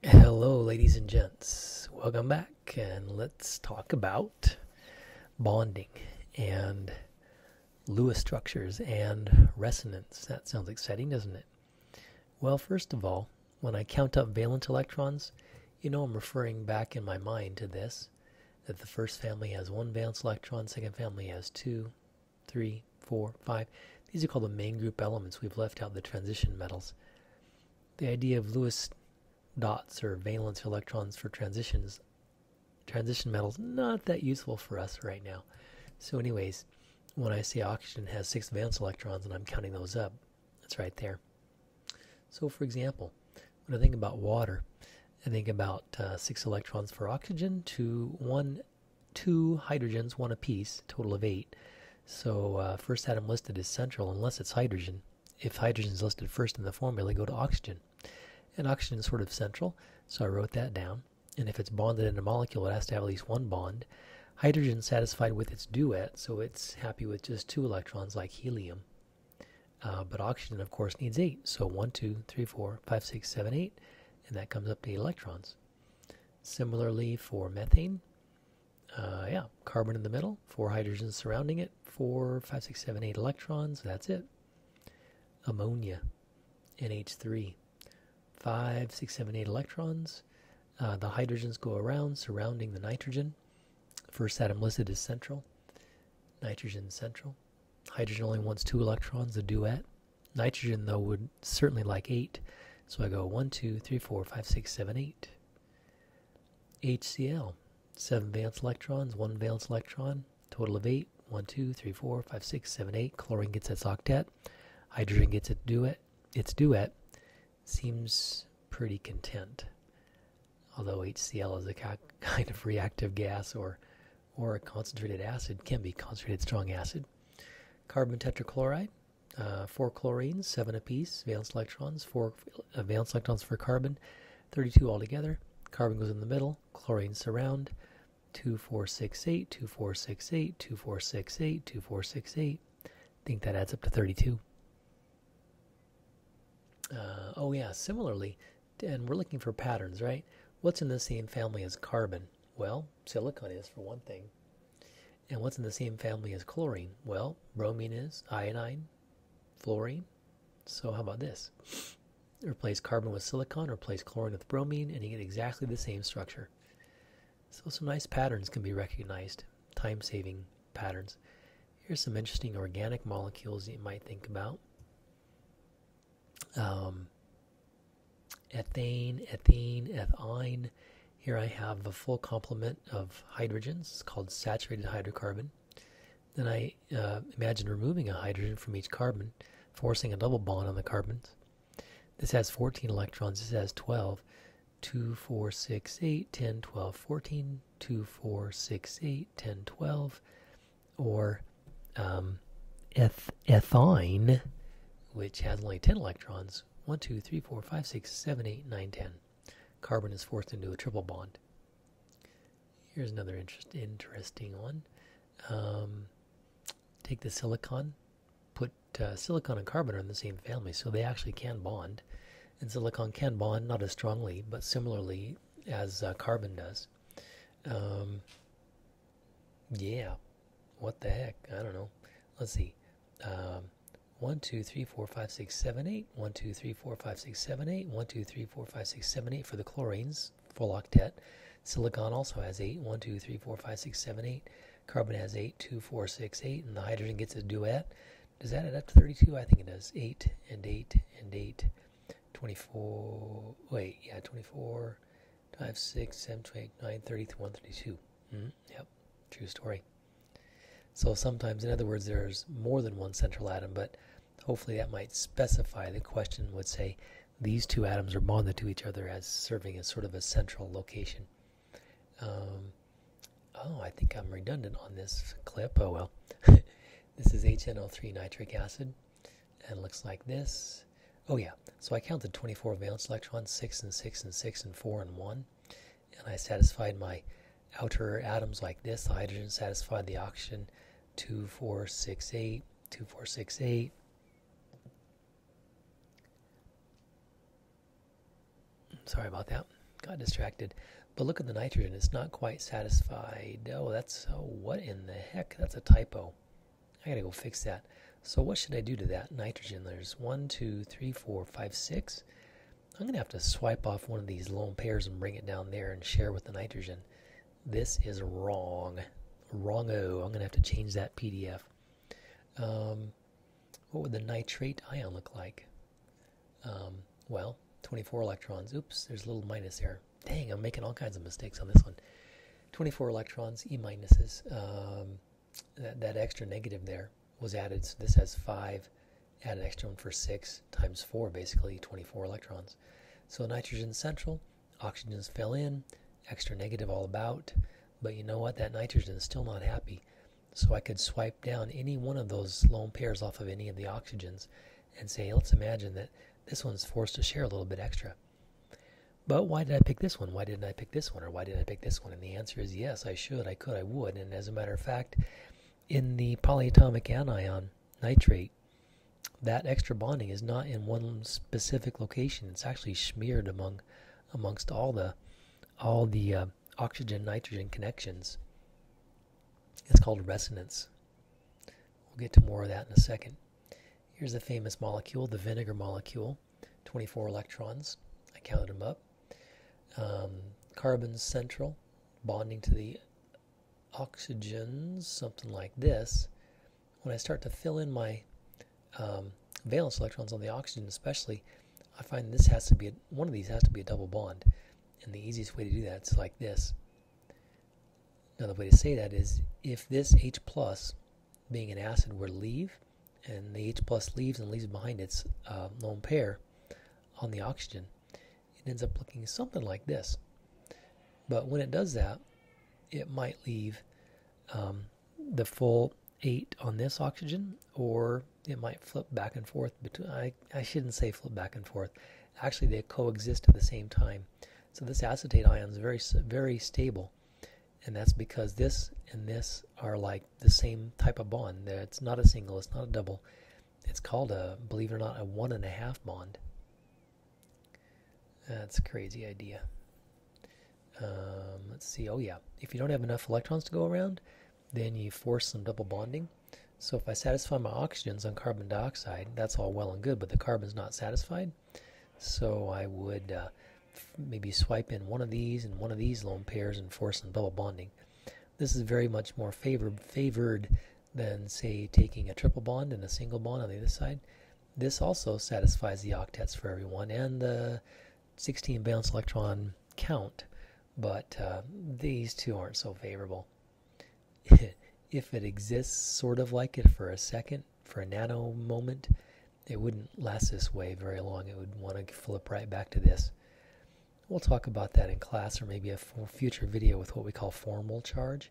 Hello, ladies and gents. Welcome back, and let's talk about bonding and Lewis structures and resonance. That sounds exciting, doesn't it? Well, first of all, when I count up valence electrons, I'm referring back in my mind to this, that the first family has one valence electron, second family has 2, 3, 4, 5. These are called the main group elements. We've left out the transition metals. The idea of Lewis dots or valence electrons for transition metals, not that useful for us right now. So anyways, when I say oxygen has 6 valence electrons and I'm counting those up, that's right there. So for example, when I think about water, I think about 6 electrons for oxygen to 2 hydrogens, 1 apiece, total of 8. So first atom listed is central unless it's hydrogen. If hydrogen is listed first in the formula, go to oxygen. And oxygen is sort of central, so I wrote that down. And if it's bonded in a molecule, it has to have at least one bond. Hydrogen is satisfied with its duet, so it's happy with just 2 electrons like helium. But oxygen, of course, needs 8. So 1, 2, 3, 4, 5, 6, 7, 8. And that comes up to 8 electrons. Similarly for methane, carbon in the middle, 4 hydrogens surrounding it, 4, 5, 6, 7, 8 electrons, that's it. Ammonia, NH3. 5, 6, 7, 8 electrons. The hydrogens go around surrounding the nitrogen. First atom listed is central. Nitrogen central. Hydrogen only wants 2 electrons, a duet. Nitrogen, though, would certainly like 8. So I go 1, 2, 3, 4, 5, 6, 7, 8. HCl. 7 valence electrons, 1 valence electron. Total of 8. 1, 2, 3, 4, 5, 6, 7, 8. Chlorine gets its octet. Hydrogen gets its duet. Seems pretty content, although HCl is a kind of reactive gas or a concentrated acid, can be concentrated strong acid. Carbon tetrachloride, 4 chlorines, 7 apiece, valence electrons, 4 valence electrons for carbon, 32 altogether. Carbon goes in the middle, chlorines surround, 2, 4, 6, 8, 2, 4, 6, 8, 2, 4, 6, 8, 2, 4, 6, 8. I think that adds up to 32. Similarly, and we're looking for patterns, right? What's in the same family as carbon? Well, silicon is, for one thing. And what's in the same family as chlorine? Well, bromine is, iodine, fluorine. So how about this? Replace carbon with silicon, replace chlorine with bromine, and you get exactly the same structure. So some nice patterns can be recognized, time-saving patterns. Here's some interesting organic molecules that you might think about. Ethane, Ethene, Ethine. Here I have a full complement of hydrogens. It's called saturated hydrocarbon. Then I imagine removing a hydrogen from each carbon, forcing a double bond on the carbons. This has 14 electrons. This has 12. 2, 4, 6, 8, 10, 12, 14. 2, 4, 6, 8, 10, 12. Or ethine, which has only 10 electrons. 1, 2, 3, 4, 5, 6, 7, 8, 9, 10. Carbon is forced into a triple bond. Here's another interesting one. Take the silicon. Put silicon and carbon are in the same family, so they actually can bond. And silicon can bond, not as strongly, but similarly as carbon does. What the heck? I don't know. Let's see. 1, 2, 3, 4, 5, 6, 7, 8. 1, 2, 3, 4, 5, 6, 7, 8. 1, 2, 3, 4, 5, 6, 7, 8 for the chlorines, full octet. Silicon also has 8. 1, 2, 3, 4, 5, 6, 7, 8. Carbon has 8. 2, 4, 6, 8. And the hydrogen gets a duet. Does that add up to 32? I think it does. 8 and 8 and 8. 24. 24. 5, 6, 7, 8, 9, 31, 32. Yep. True story. So sometimes, in other words, there's more than one central atom, but hopefully that might specify. The question would say these 2 atoms are bonded to each other as serving as sort of a central location. I think I'm redundant on this clip. Oh well. This is HNO3 nitric acid, and it looks like this. Oh yeah, so I counted 24 valence electrons, 6 and 6 and 6 and 4 and 1, and I satisfied my outer atoms like this. The hydrogen satisfied the oxygen. 2, 4, 6, 8, 2, 4, 6, 8. Sorry about that. got distracted. But look at the nitrogen. It's not quite satisfied. Oh, what in the heck? That's a typo. I gotta go fix that. So what should I do to that nitrogen? There's 1, 2, 3, 4, 5, 6. I'm gonna have to swipe off one of these lone pairs and bring it down there and share with the nitrogen. This is wrong. Wrong-o. I'm gonna have to change that PDF. What would the nitrate ion look like? Well, 24 electrons. Oops, there's a little minus there. Dang, I'm making all kinds of mistakes on this one. 24 electrons, E minuses. That extra negative there was added, so this has 5. Add an extra one for 6 times 4, basically 24 electrons. So nitrogen's central, oxygens fill in, extra negative all about. But you know what? That nitrogen is still not happy. So I could swipe down any one of those lone pairs off of any of the oxygens and say, let's imagine that this one's forced to share a little bit extra. But why did I pick this one? Why didn't I pick this one? Or why did I pick this one? And the answer is yes, I should, I could, I would. And as a matter of fact, in the polyatomic anion nitrate, that extra bonding is not in one specific location. It's actually smeared amongst all the oxygen-nitrogen connections. It's called resonance. We'll get to more of that in a second. Here's a famous molecule, the vinegar molecule. 24 electrons. I counted them up. Carbon's central, bonding to the oxygens, something like this. When I start to fill in my valence electrons on the oxygen especially, I find this has to be one of these has to be a double bond. And the easiest way to do that is like this. Another way to say that is if this H plus, being an acid, were to leave, and the H plus leaves and leaves behind its lone pair on the oxygen, it ends up looking something like this. But when it does that, it might leave the full 8 on this oxygen, or it might flip back and forth between. I shouldn't say flip back and forth. Actually, they coexist at the same time. So this acetate ion is very, very stable, and that's because this and this are like the same type of bond. It's not a single. It's not a double. It's called believe it or not, a 1.5 bond. That's a crazy idea. Let's see. Oh yeah, if you don't have enough electrons to go around, then you force some double bonding. So if I satisfy my oxygens on carbon dioxide, that's all well and good, but the carbon's not satisfied. So I would maybe swipe in one of these and one of these lone pairs and force some double bonding. This is very much more favored than, say, taking a triple bond and a single bond on the other side. This also satisfies the octets for everyone and the 16 valence electron count, but these two aren't so favorable. If it exists sort of like it for a second, for a nano moment, it wouldn't last this way very long. It would want to flip right back to this. We'll talk about that in class, or maybe a future video with what we call formal charge.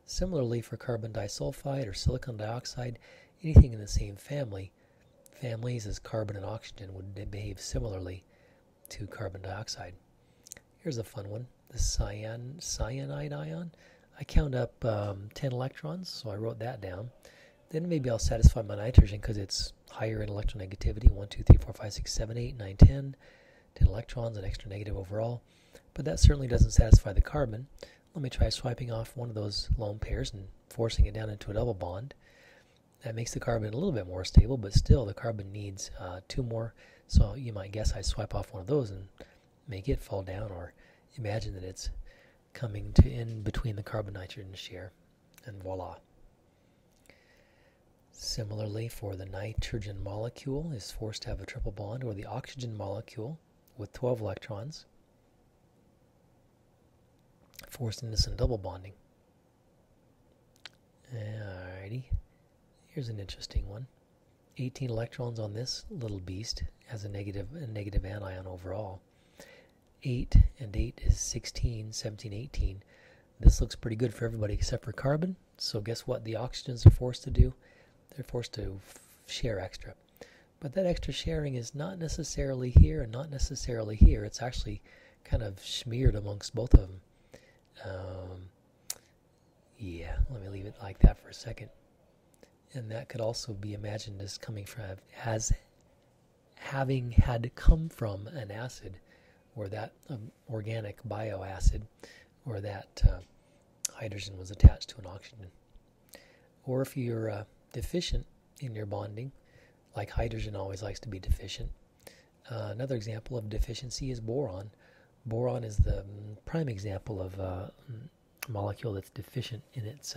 Similarly, for carbon disulfide or silicon dioxide, anything in the same families as carbon and oxygen would behave similarly to carbon dioxide. Here's a fun one, the cyanide ion. I count up 10 electrons, so I wrote that down. Then maybe I'll satisfy my nitrogen because it's higher in electronegativity, 1, 2, 3, 4, 5, 6, 7, 8, 9, 10. 10 electrons and extra negative overall. But that certainly doesn't satisfy the carbon. Let me try swiping off one of those lone pairs and forcing it down into a double bond. That makes the carbon a little bit more stable, but still the carbon needs 2 more. So you might guess I swipe off one of those and make it fall down, or imagine that it's coming to in between the carbon-nitrogen share, and voila. Similarly, for the nitrogen molecule is forced to have a triple bond, or the oxygen molecule with 12 electrons forced into some double bonding. Alrighty, here's an interesting one. 18 electrons on this little beast has a negative anion overall. 8 and 8 is 16, 17, 18. This looks pretty good for everybody except for carbon. So guess what the oxygens are forced to do? They're forced to share extra. But that extra sharing is not necessarily here and not necessarily here. It's actually kind of smeared amongst both of them. Yeah, let me leave it like that for a second. And that could also be imagined as having had come from an acid where that organic bioacid, or that hydrogen was attached to an oxygen. Or if you're deficient in your bonding, like hydrogen always likes to be deficient. Another example of deficiency is boron. Boron is the prime example of a molecule that's deficient in its...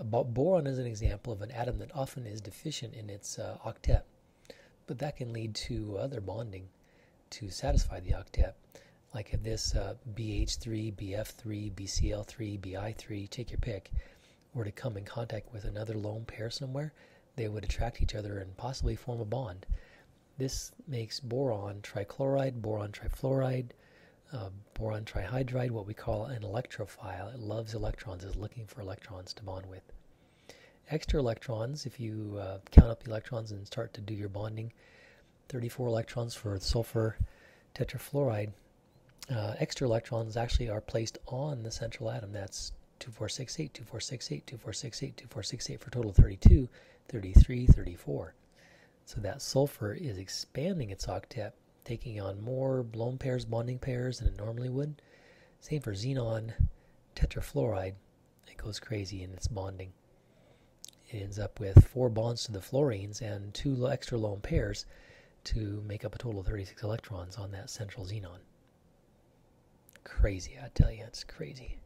boron is an example of an atom that often is deficient in its octet, but that can lead to other bonding to satisfy the octet. Like if this BH3, BF3, BCl3, BI3, take your pick, were to come in contact with another lone pair somewhere, they would attract each other and possibly form a bond. This makes boron trichloride, boron trifluoride, boron trihydride, what we call an electrophile. It loves electrons, is looking for electrons to bond with. Extra electrons, if you count up the electrons and start to do your bonding, 34 electrons for sulfur tetrafluoride. Extra electrons actually are placed on the central atom. That's 2468, 2468, 2468, 2468 for a total of 32, 33, 34. So that sulfur is expanding its octet, taking on more lone pairs, bonding pairs than it normally would. Same for xenon tetrafluoride. It goes crazy in its bonding. It ends up with 4 bonds to the fluorines and 2 extra lone pairs to make up a total of 36 electrons on that central xenon. Crazy, I tell you, it's crazy.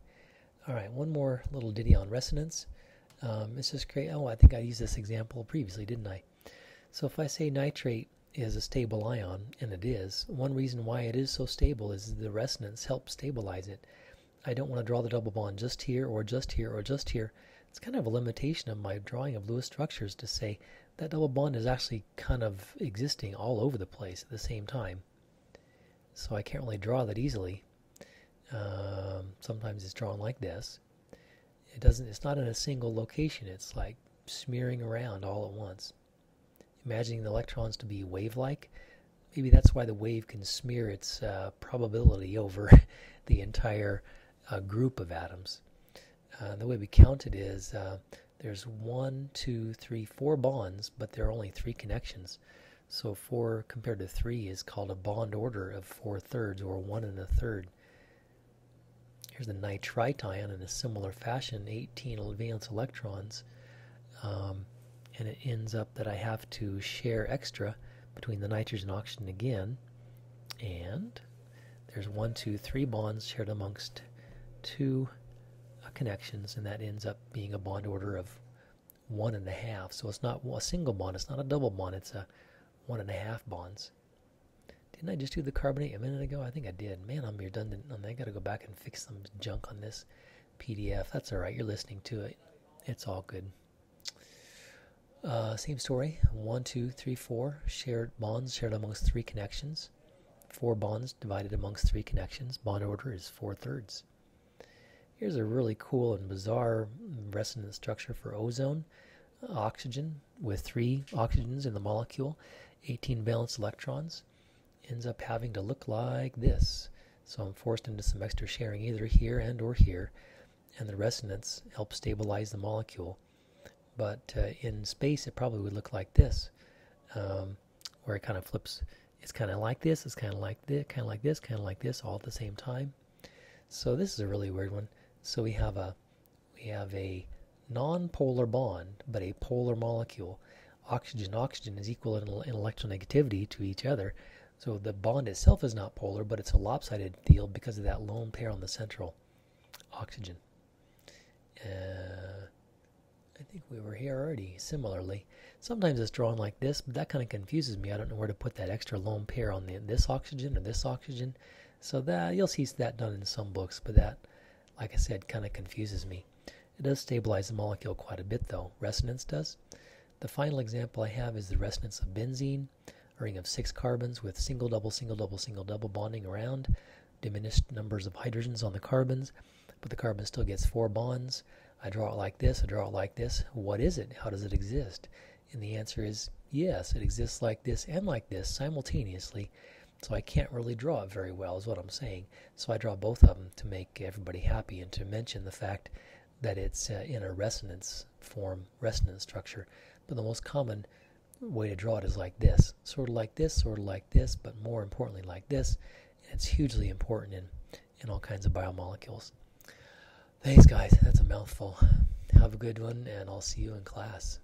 Alright, one more little ditty on resonance. It's just great. Oh, I think I used this example previously, didn't I? So if I say nitrate is a stable ion, and it is, one reason why it is so stable is the resonance helps stabilize it. I don't want to draw the double bond just here or just here or just here. It's kind of a limitation of my drawing of Lewis structures to say that double bond is actually kind of existing all over the place at the same time. So I can't really draw that easily. Sometimes it's drawn like this. It's not in a single location. It's like smearing around all at once. Imagining the electrons to be wave-like, maybe that's why the wave can smear its probability over the entire group of atoms. The way we count it is there's 1, 2, 3, 4 bonds, but there are only 3 connections. So 4 compared to 3 is called a bond order of 4/3 or 1 1/3. Here's the nitrite ion in a similar fashion, 18 valence electrons. And it ends up that I have to share extra between the nitrogen and oxygen again. And there's 1, 2, 3 bonds shared amongst 2 connections, and that ends up being a bond order of 1.5. So it's not a single bond, it's not a double bond, it's a 1.5 bonds. Didn't I just do the carbonate a minute ago? I think I did. Man, I'm redundant. I got to go back and fix some junk on this PDF. That's alright, you're listening to it. It's all good. Same story. 1, 2, 3, 4 shared bonds shared amongst 3 connections. 4 bonds divided amongst 3 connections. Bond order is 4/3. Here's a really cool and bizarre resonance structure for ozone. Oxygen with 3 oxygens in the molecule, 18 valence electrons. Ends up having to look like this. So I'm forced into some extra sharing either here and or here. And the resonance helps stabilize the molecule. But in space it probably would look like this, where it kind of flips. It's kind of like this, it's kind of like this, kind of like this, kind of like this, all at the same time. So this is a really weird one. So we have a non-polar bond, but a polar molecule. Oxygen is equal in electronegativity to each other. So the bond itself is not polar, but it's a lopsided deal because of that lone pair on the central oxygen. I think we were here already. Similarly, sometimes it's drawn like this, but that kind of confuses me. I don't know where to put that extra lone pair on this oxygen or this oxygen. So that you'll see that done in some books, but that, like I said, kind of confuses me. It does stabilize the molecule quite a bit, though. Resonance does. The final example I have is the resonance of benzene, a ring of 6 carbons with single double bonding around, diminished numbers of hydrogens on the carbons, but the carbon still gets 4 bonds. I draw it like this, I draw it like this. What is it? How does it exist? And the answer is yes, it exists like this and like this simultaneously. So I can't really draw it very well is what I'm saying. So I draw both of them to make everybody happy and to mention the fact that it's in a resonance form, resonance structure. But the most common way to draw it is like this. Sort of like this, but more importantly like this. It's hugely important in all kinds of biomolecules. Thanks, guys. That's a mouthful. Have a good one, and I'll see you in class.